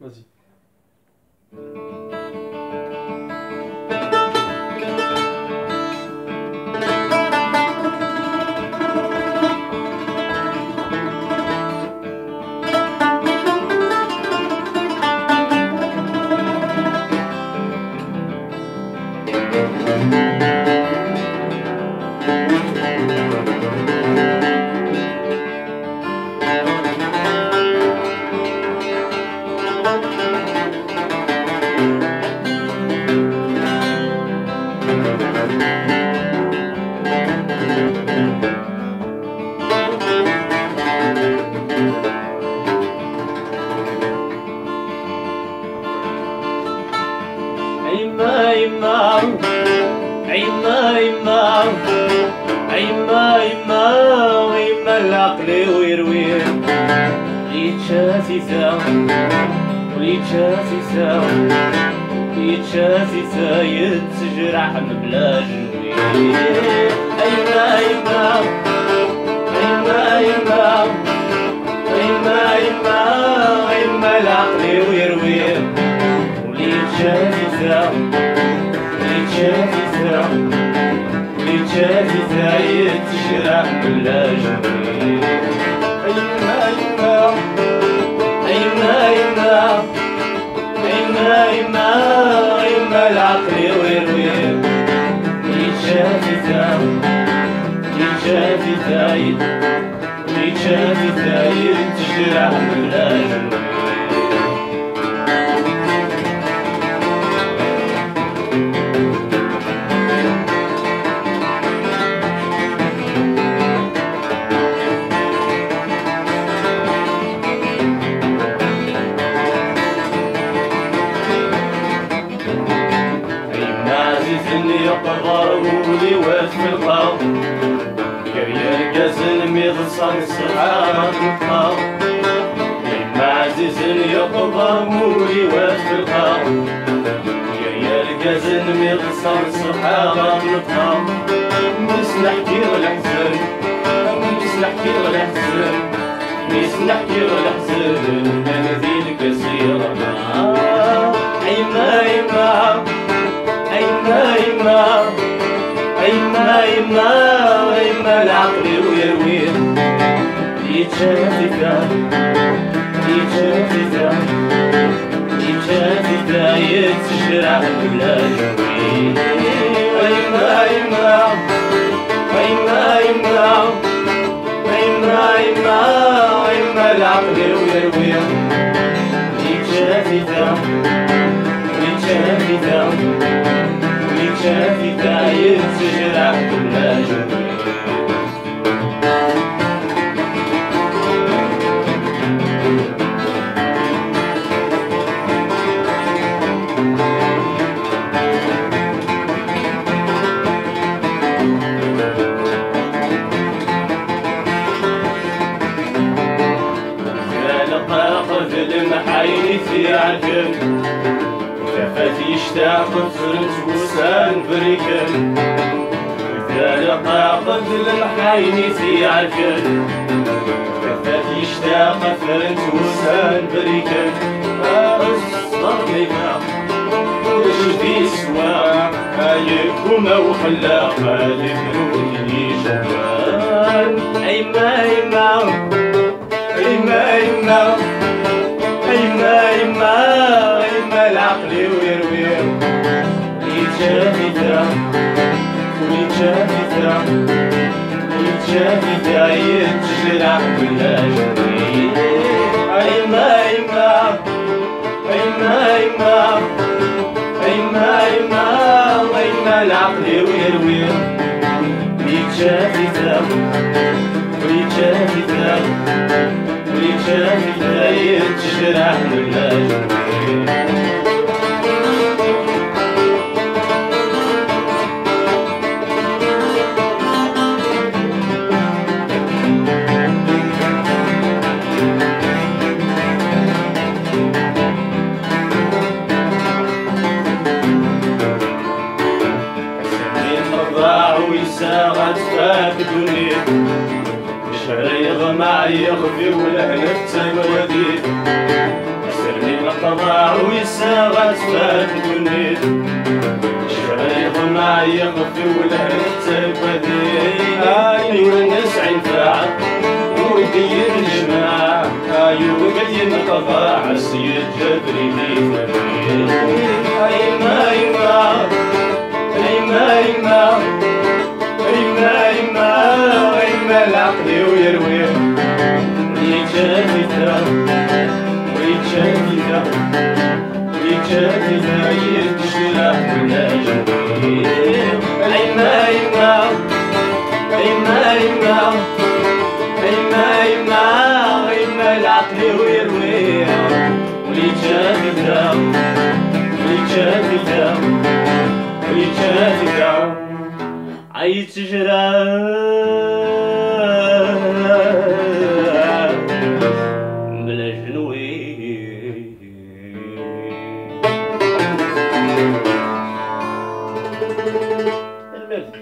Vas-y. عيما يما عيما يما عيما يما عيما العقل ويرويه يتشافيسا ويتشافيسا يتشافيسا يتجرح بلا جنوي عيما يما عيما يما عيما يما عيما العقل ويرويه ليتشافيسا ليتشافيسا ليتشافيسا يتجرح بلا جنوي عيما يما عيما يما عيما يما عيما العقل ويرويه ليتشافيسا ليتشافيسا ليتشافيسا يتجرح بلا جنوي يقبر ولي واسم القاو كريا القاسن ميض الصحاب القاو يما عزيز يقبر ولي واسم القاو كريا القاسن ميض الصحاب القاو مس نحكي الحزن مس نحكي الحزن مس نحكي الحزن انا ذيك السيرة عيما عيما عيما عيما عيما عيما عيما العقل ويرويه يتشافيسا يتشافيسا يتشافيسا يتجرح بلا جنوي عيما عيما عيما عيما عيما عيما عيما العقل ويرويه يتشافيسا يتشافيسا يتشافيسا يتجرح بلا جنوي المحايل في عركن شافت يشتاق فرنت وسان بريكن إذا لقى قتل المحايل في عركن شافت يشتاق فرنت وسان بريكن أصدر لما وجدي سوا يكوما وخلاقا لفنوني جوان عيما عيما عيما عيما عيما عيما عيما العقل ويرويه يتشافيسا ويتشافيسا يتشافيسا يتجرح بلا جنوي عيما عيما عيما عيما عيما عيما عيما العقل ويرويه يتشافيسا ويتشافيسا ويتشافيسا يتجرح بلا جنوي ساعات فات دنيا شهر يغمى يغفي والحلف تبردي سرني القضاء ويساغت فات دنيت شريخ ما يخفي ولا تبدي ونسعى ينفع ويدير الجماع ويقيم القضاء السيد جبري لي فبيه أيما يما أيما يما أيما يما أيما العقل ويرويه ويتشافيتا ويتشافيتا ويتشافيتا يتشرح ولا جميل أيما يما أيما يما أيما يما أيما العقل ويرويه ويتشافيتا ويتشافيتا ويتشافيتا عيتجرى بلا جنوي الملك